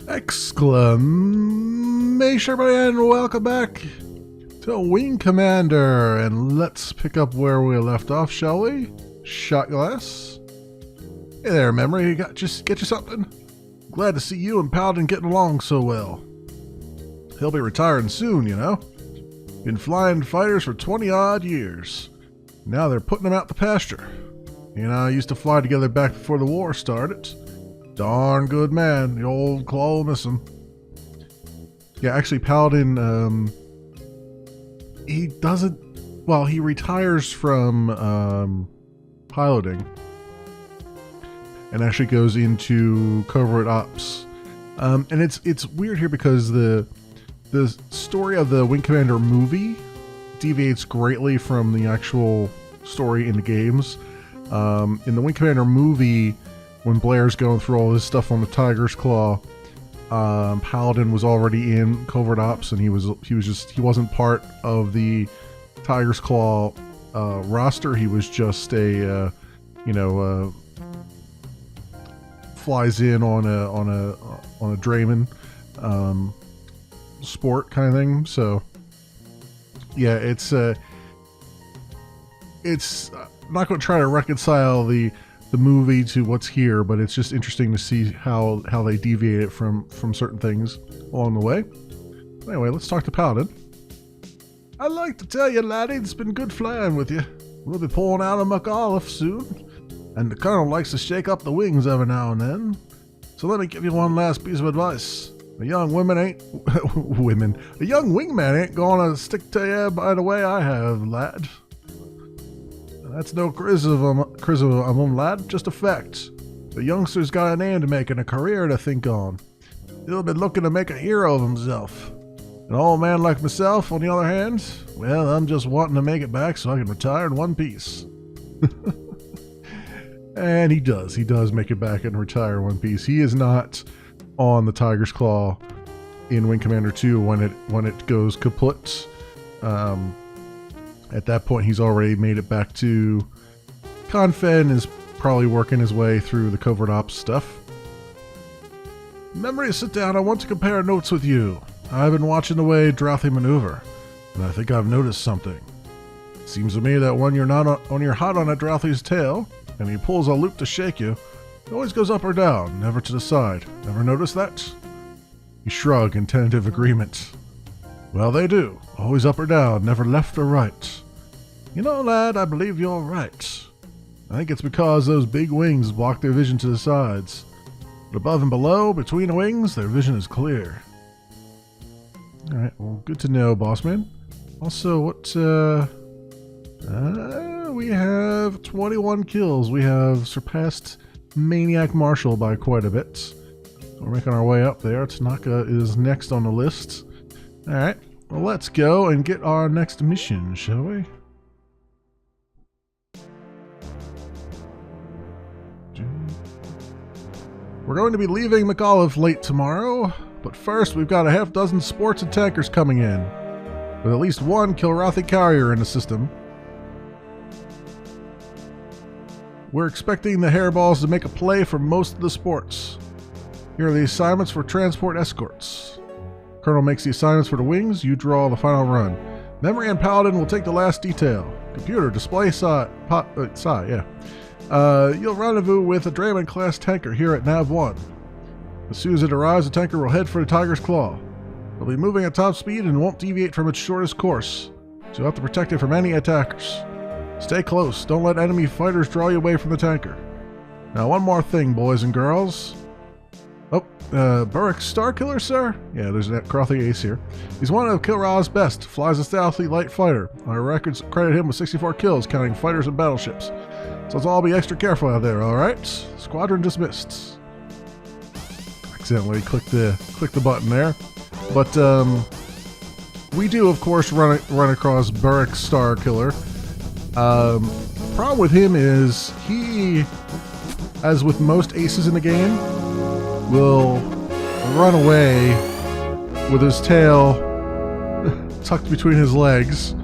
Exclamation, everybody, and welcome back to Wing Commander. And let's pick up where we left off, shall we? Shot glass. Hey there, Memory. Just get you something? Glad to see you and Paladin getting along so well. He'll be retiring soon, you know. Been flying fighters for 20-odd years. Now they're putting them out the pasture. He and I used to fly together back before the war started. Darn good man. The old claw will miss him. Yeah, actually, Paladin, he doesn't... Well, he retires from piloting and actually goes into covert ops. And it's weird here because the story of the Wing Commander movie deviates greatly from the actual story in the games. In the Wing Commander movie, when Blair's going through all this stuff on the Tiger's Claw, Paladin was already in covert ops, and he wasn't part of the Tiger's Claw roster. He was just a flies in on a Drayman sport kind of thing. So yeah, it's I'm not going to try to reconcile the movie to what's here, but it's just interesting to see how they deviate it from certain things along the way. Anyway, let's talk to Paladin. I'd like to tell you, laddie, it's been good flying with you. We'll be pulling out of McAuliffe soon, and the Colonel likes to shake up the wings every now and then. So let me give you one last piece of advice. A young woman ain't... A young wingman ain't gonna stick to you by the way I have, lad. That's no criticism, lad, just a fact. The youngster's got a name to make and a career to think on. He'll be looking to make a hero of himself. An old man like myself, on the other hand, well, I'm just wanting to make it back so I can retire in one piece. And he does make it back and retire in one piece. He is not on the Tiger's Claw in Wing Commander 2 when it goes kaput. At that point, he's already made it back to Confed and is probably working his way through the covert ops stuff. Memory, sit down. I want to compare notes with you. I've been watching the way Drouthy maneuver, and I think I've noticed something. It seems to me that when you're hot on a Drouthy's tail, and he pulls a loop to shake you, it always goes up or down, never to the side. Ever notice that? You shrug in tentative agreement. Well, they do. Always up or down, never left or right. You know, lad, I believe you're right. I think it's because those big wings block their vision to the sides. But above and below, between the wings, their vision is clear. Alright, well, good to know, bossman. Also, we have 21 kills. We have surpassed Maniac Marshal by quite a bit. So we're making our way up there. Tanaka is next on the list. Alright, well, let's go and get our next mission, shall we? We're going to be leaving McAuliffe late tomorrow, but first we've got a half dozen sports and tankers coming in, with at least one Kilrathi carrier in the system. We're expecting the hairballs to make a play for most of the sports. Here are the assignments for transport escorts. Colonel makes the assignments for the wings, you draw the final run. Memory and Paladin will take the last detail. Computer, display you'll rendezvous with a Drayman-class tanker here at Nav 1. As soon as it arrives, the tanker will head for the Tiger's Claw. It'll be moving at top speed and won't deviate from its shortest course, so you'll have to protect it from any attackers. Stay close, don't let enemy fighters draw you away from the tanker. Now one more thing, boys and girls. Oh, Burrick Starkiller, sir? Yeah, there's that Crothy ace here. He's one of Kilra's best, flies a stealthy light fighter. Our records credit him with 64 kills, counting fighters and battleships. So let's all be extra careful out there, alright? Squadron dismissed. Accidentally clicked the button there. But, we do, of course, run across Burrick Starkiller. Problem with him is he, as with most aces in the game, will run away with his tail tucked between his legs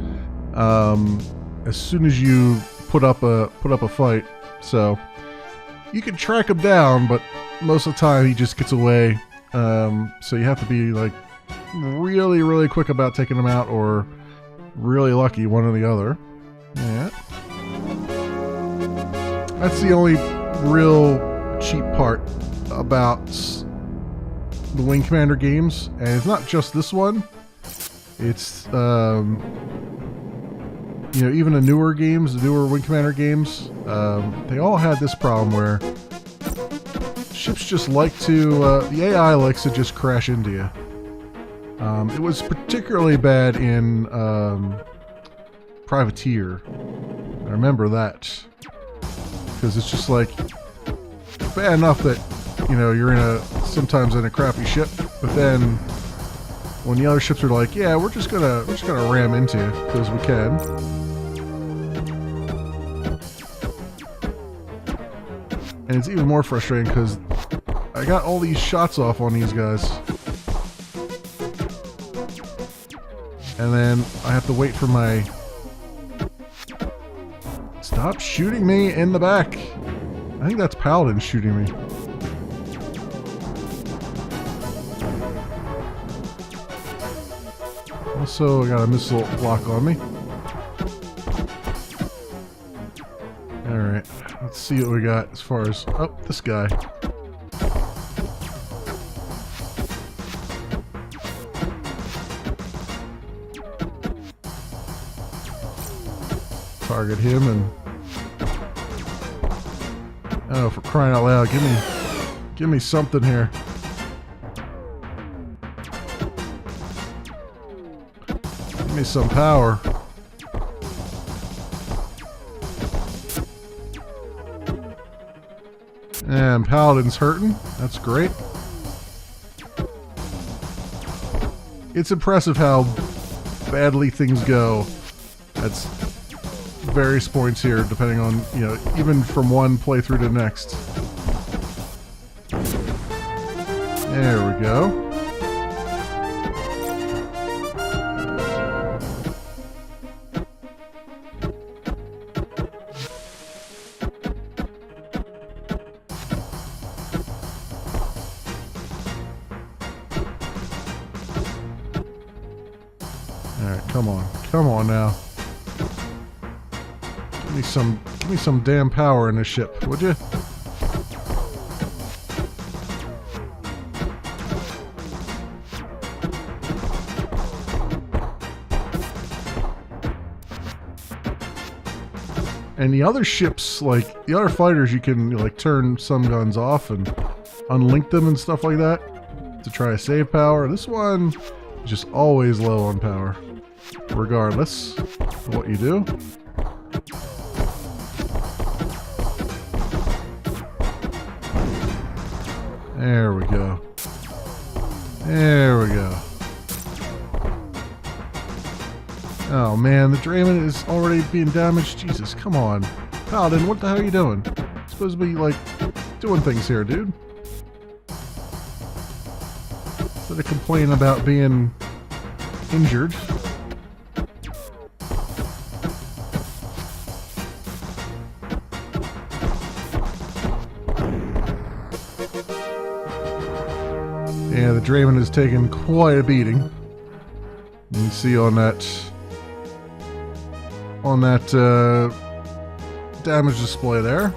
as soon as you put up a fight. So you can track him down, but most of the time he just gets away So you have to be like really, really quick about taking them out, or really lucky, one or the other. Yeah. That's the only real cheap part about the Wing Commander games, and it's not just this one. It's even the newer games, the newer Wing Commander games, they all had this problem where ships just like to, the AI likes to just crash into you. It was particularly bad in Privateer. I remember that. Because it's just like, bad enough that, you're sometimes in a crappy ship, but then when the other ships are like, yeah, we're just gonna ram into you, because we can. And it's even more frustrating because I got all these shots off on these guys. And then I have to wait for my... Stop shooting me in the back. I think that's Paladin shooting me. Also, I got a missile block on me. Alright, let's see what we got as far as... Oh, this guy. Target him and... Oh, for crying out loud, give me something here. Give me some power. And Paladin's hurting. That's great. It's impressive how badly things go. That's various points here, depending on, even from one playthrough to the next. There we go. Alright, come on now. Give me some damn power in this ship, would you? And the other ships, like the other fighters, you can turn some guns off and unlink them and stuff like that to try to save power. This one is just always low on power, regardless of what you do. There we go. There we go. Oh man, the Drayman is already being damaged. Jesus, come on. Paladin, what the hell are you doing? You're supposed to be, doing things here, dude. Instead of complaining about being injured. Yeah, the Drayman has taken quite a beating. You can see on that damage display there.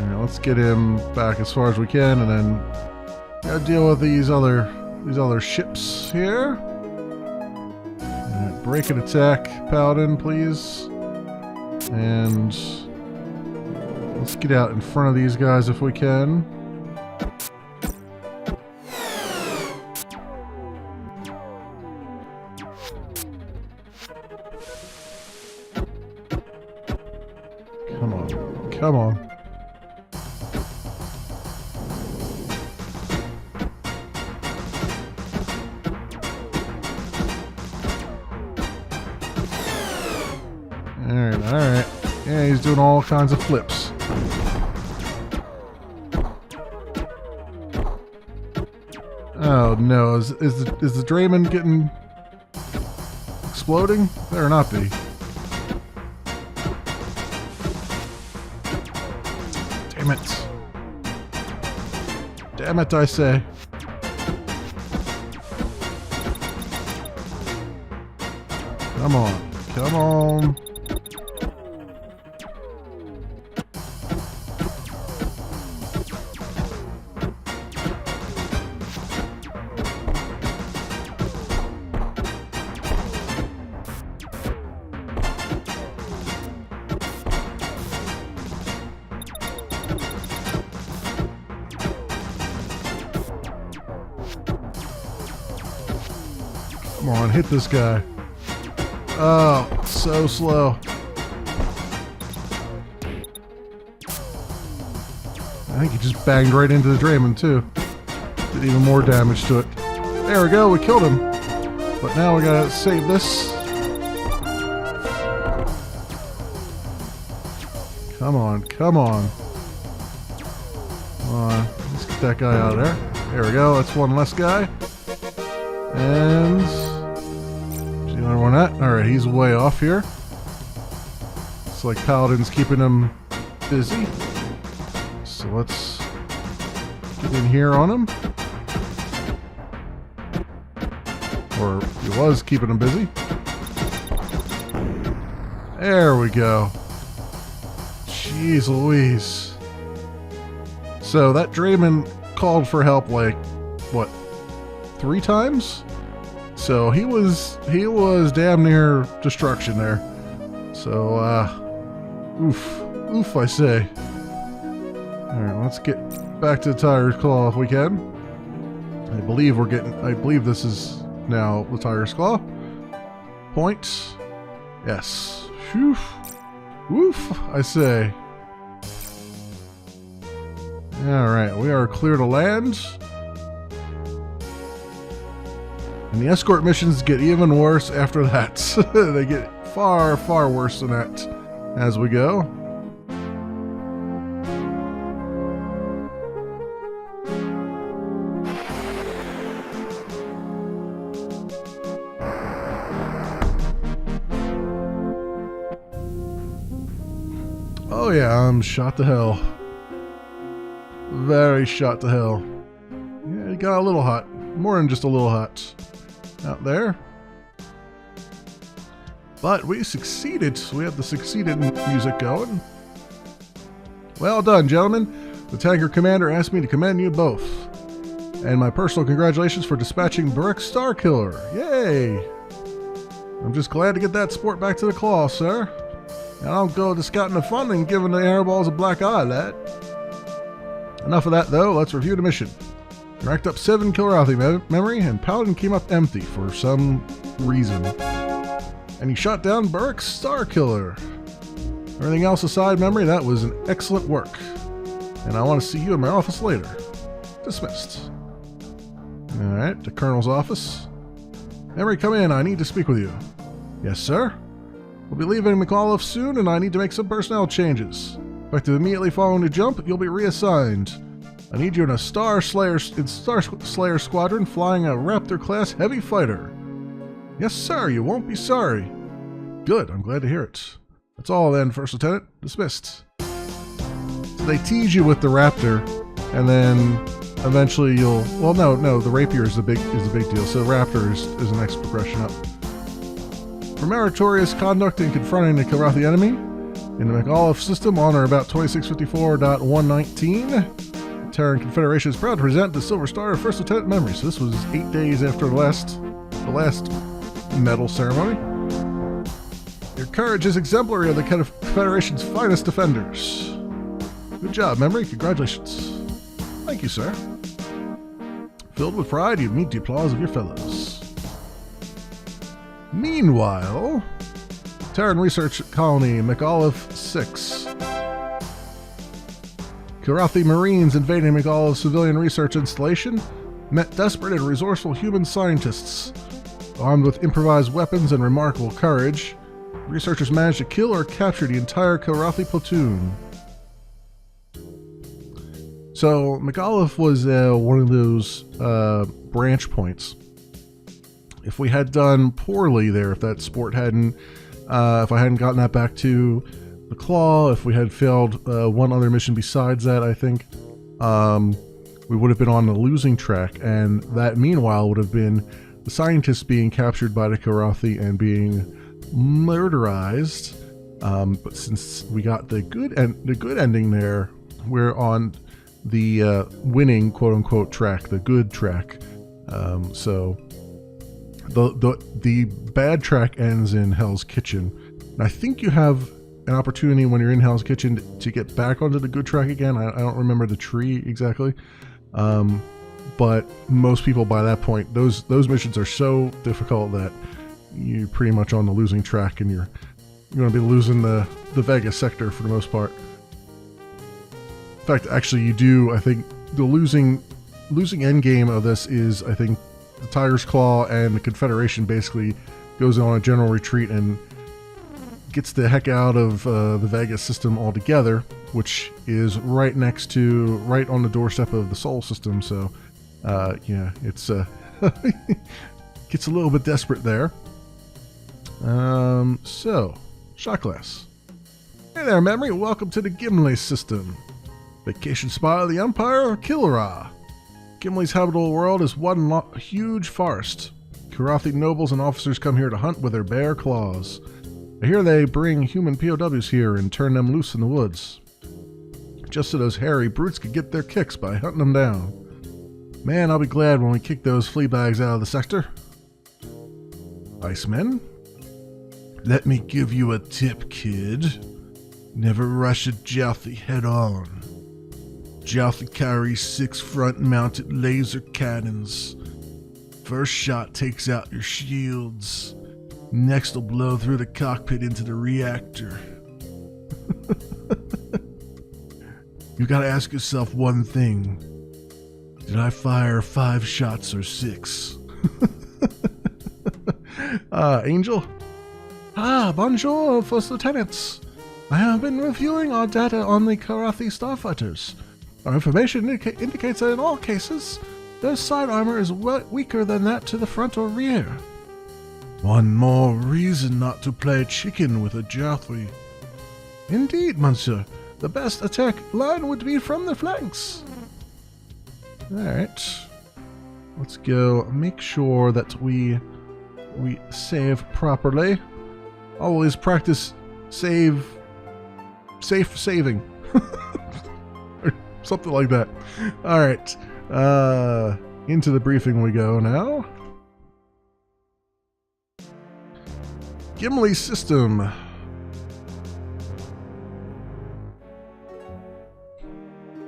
Alright, let's get him back as far as we can, and then gotta deal with these other ships here. Alright, break and attack, Paladin, please. And let's get out in front of these guys if we can. Come on. Alright. Yeah, he's doing all kinds of flips. Oh no, is the Drayman getting exploding? Better not be. Damn it, I say. Come on. Come on. Come on, hit this guy. Oh, so slow. I think he just banged right into the Draymond too. Did even more damage to it. There we go, we killed him. But now we gotta save this. Come on, come on. Come on, let's get that guy out of there. There we go, that's one less guy. And see another one at? Alright, he's way off here. It's like Paladin's keeping him busy. So let's get in here on him. Or he was keeping him busy. There we go. Jeez Louise. So that Draymond called for help like, what, 3 times? So he was damn near destruction there. So oof I say. Alright, let's get back to the Tiger's Claw if we can. I believe this is now the Tiger's Claw. Point. Yes. Whew. Woof, I say. Alright, we are clear to land. And the escort missions get even worse after that. They get far, far worse than that as we go. Oh yeah, I'm shot to hell. Very shot to hell. Yeah, it got a little hot. More than just a little hot. Out there. But we succeeded. We have the succeeded music going. Well done, gentlemen. The tanker commander asked me to commend you both. And my personal congratulations for dispatching Barak Starkiller. Yay! I'm just glad to get that sport back to the claw, sir. And I'll go to scouting the fun and giving the airballs a black eye, lad. Enough of that, though. Let's review the mission. You racked up 7 Kilrathi memory, and Paladin came up empty for some reason. And you shot down Barak Starkiller. Everything else aside, memory, that was an excellent work. And I want to see you in my office later. Dismissed. Alright, the Colonel's office. Memory, come in. I need to speak with you. Yes, sir? We'll be leaving McAuliffe soon, and I need to make some personnel changes. Effective immediately following the jump, you'll be reassigned. I need you in a Star Slayer squadron flying a Raptor-class heavy fighter. Yes, sir, you won't be sorry. Good, I'm glad to hear it. That's all then, First Lieutenant. Dismissed. So they tease you with the Raptor, and then eventually you'll... Well, no, the Rapier is the big deal, so the Raptor is the next progression up. For meritorious conduct in confronting the Kilrathi enemy, in the McAuliffe system on or about 2654.119, the Terran Confederation is proud to present the Silver Star of First Lieutenant Memory. So this was 8 days after the last medal ceremony. Your courage is exemplary of the Confederation's finest defenders. Good job, Memory. Congratulations. Thank you, sir. Filled with pride, you meet the applause of your fellows. Meanwhile, Terran Research Colony, McAuliffe 6. Kilrathi Marines invading McAuliffe's civilian research installation met desperate and resourceful human scientists. Armed with improvised weapons and remarkable courage, researchers managed to kill or capture the entire Kilrathi platoon. So, McAuliffe was one of those branch points. If we had done poorly there, if that sport hadn't, if I hadn't gotten that back to the Claw, if we had failed one other mission besides that, I think, we would have been on the losing track, and that meanwhile would have been the scientists being captured by the Karathi and being murderized. But since we got the good ending there, we're on the winning quote-unquote track, the good track. So the bad track ends in Hell's Kitchen, and I think you have an opportunity when you're in Hell's Kitchen to get back onto the good track again. I don't remember the tree exactly, but most people by that point, those missions are so difficult that you're pretty much on the losing track, and you're going to be losing the Vegas sector for the most part. In fact, actually, you do. I think the losing end game of this is, I think, the Tiger's Claw and the Confederation basically goes on a general retreat and gets the heck out of the Vegas system altogether, which is right on the doorstep of the Sol system. So, yeah, it's gets a little bit desperate there. So, shot glass. Hey there, Memory. Welcome to the Gimli system. Vacation spot of the Empire of Kilra. Gimli's habitable world is one huge forest. Karathi nobles and officers come here to hunt with their bare claws. I hear they bring human POWs here and turn them loose in the woods. Just so those hairy brutes could get their kicks by hunting them down. Man, I'll be glad when we kick those flea bags out of the sector. Icemen? Let me give you a tip, kid. Never rush a Jalthi head on. Jalthi carries 6 front-mounted laser cannons. First shot takes out your shields. Next will blow through the cockpit into the reactor. You gotta ask yourself one thing. Did I fire 5 shots or 6? Angel? Bonjour, First Lieutenants. I have been reviewing our data on the Karathi starfighters. Our information indicates that in all cases, their side armor is weaker than that to the front or rear. One more reason not to play chicken with a Jalthi. Indeed, monsieur. The best attack line would be from the flanks. Alright. Let's go make sure that we save properly. Always practice safe saving. Or something like that. Alright. Into the briefing we go now. Gimli system.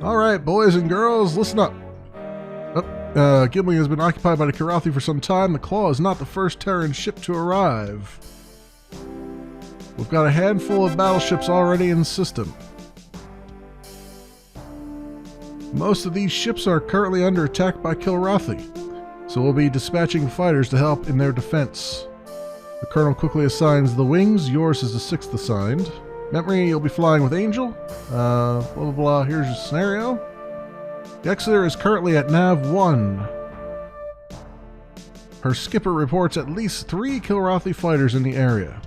Alright, boys and girls, listen up. Gimli has been occupied by the Karathi for some time. The Claw is not the first Terran ship to arrive. We've got a handful of battleships already in the system. Most of these ships are currently under attack by Kilrathi, so we'll be dispatching fighters to help in their defense. The Colonel quickly assigns the wings. Yours is the 6th assigned. Memory, you'll be flying with Angel. Blah, blah, blah. Here's your scenario. The Exeter is currently at Nav 1. Her skipper reports at least 3 Kilrathi fighters in the area.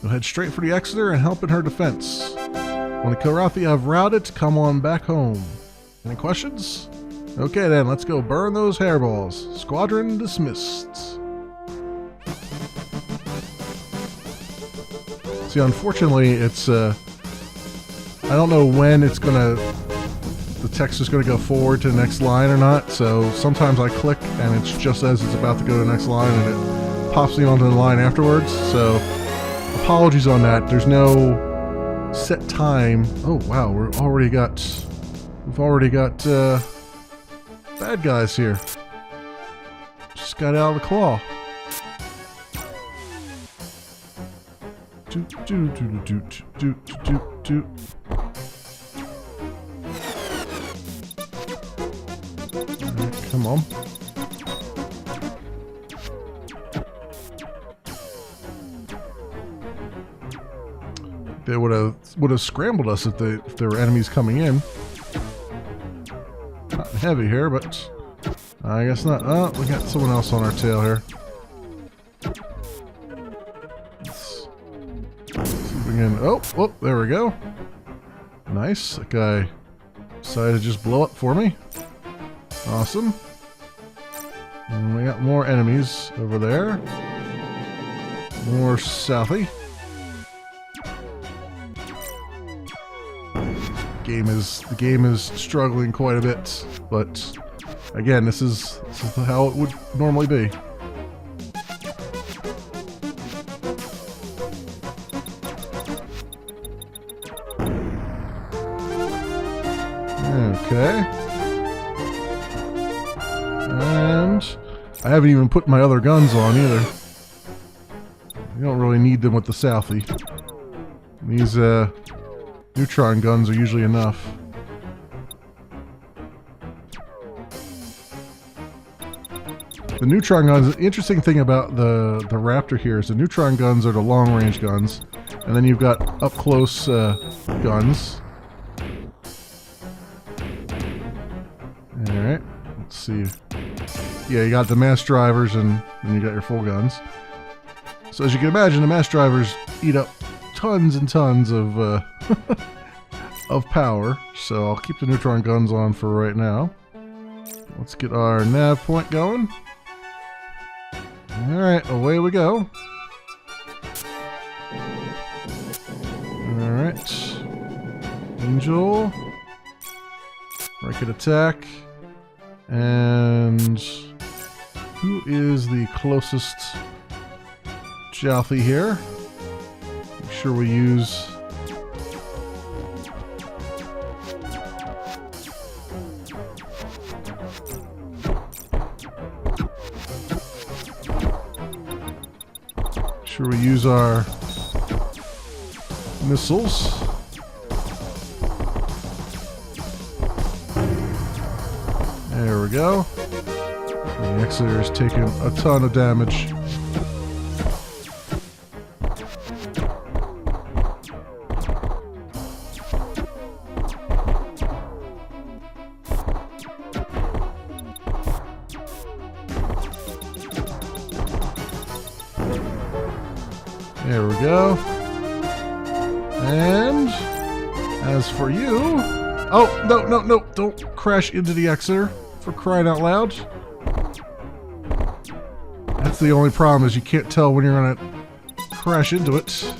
You'll head straight for the Exeter and help in her defense. When the Kilrathi have routed, come on back home. Any questions? Okay then, let's go burn those hairballs. Squadron dismissed. See, unfortunately, it's, I don't know when it's gonna, the text is gonna go forward to the next line or not, so sometimes I click and it's just as it's about to go to the next line and it pops me onto the line afterwards, so apologies on that. There's no set time. Oh wow, we've already got bad guys here. Just got out of the Claw. Come on. They would have scrambled us if there were enemies coming in. Not heavy here, but I guess not. Oh, we got someone else on our tail here. Oh, there we go. Nice. That guy decided to just blow up for me. Awesome. And we got more enemies over there. More Southie. The game is struggling quite a bit, but again, this is how it would normally be. Okay. And I haven't even put my other guns on either. You don't really need them with the Southie. These neutron guns are usually enough. The neutron guns, the interesting thing about the Raptor here is the neutron guns are the long-range guns, and then you've got up-close guns. Alright, let's see. Yeah, you got the mass drivers and then you got your full guns. So as you can imagine, the mass drivers eat up tons and tons of of power. So I'll keep the neutron guns on for right now. Let's get our nav point going. Alright, away we go. Alright. Angel. Rocket attack. And who is the closest Jalthy here? Make sure we use our missiles. There we go. The Exeter is taking a ton of damage. There we go. And as for you... Oh, no, don't crash into the Exeter, for crying out loud. That's the only problem, is you can't tell when you're gonna crash into it.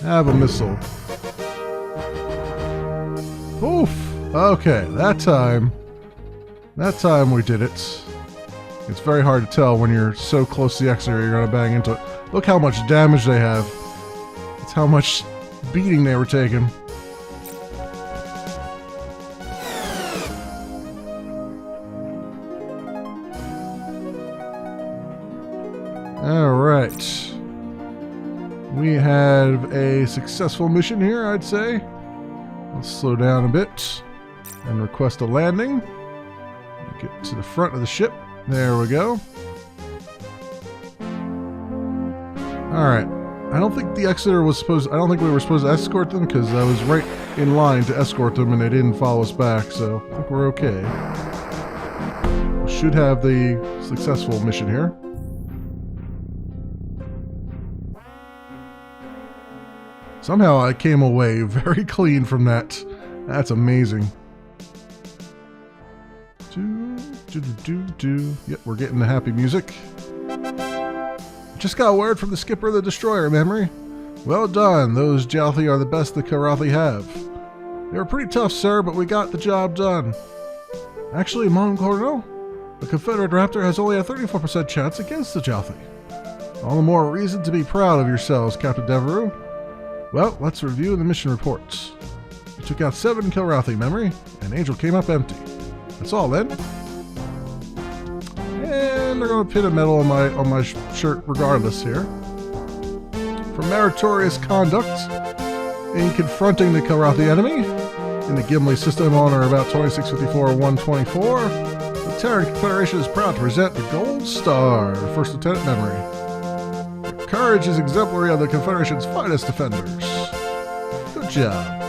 Have a missile. Oof! Okay, that time we did it. It's very hard to tell when you're so close to the Exeter you're gonna bang into it. Look how much damage they have. That's how much beating they were taking. Alright. We have a successful mission here, I'd say. Let's slow down a bit and request a landing. Get to the front of the ship. There we go. Alright. I don't think the Exeter was supposed... I don't think we were supposed to escort them, because I was right in line to escort them and they didn't follow us back, so I think we're okay. We should have the successful mission here. Somehow I came away very clean from that. That's amazing. Yep, we're getting the happy music. Just got word from the skipper of the destroyer, Memory. Well done. Those Jalthy are the best the Karathi have. They were pretty tough, sir, but we got the job done. Actually, Mon Cornell, the Confederate Raptor has only a 34% chance against the Jalthy. All the more reason to be proud of yourselves, Captain Devereux. Well, let's review the mission reports. You took out 7 Kilrathi, Memory, and Angel came up empty. That's all then. And they're going to pin a medal on my shirt regardless here. For meritorious conduct in confronting the Kilrathi enemy in the Gimli system on or about 2654-124, the Terran Confederation is proud to present the Gold Star to First Lieutenant Memory. Your courage is exemplary of the Confederation's finest defenders. Good job.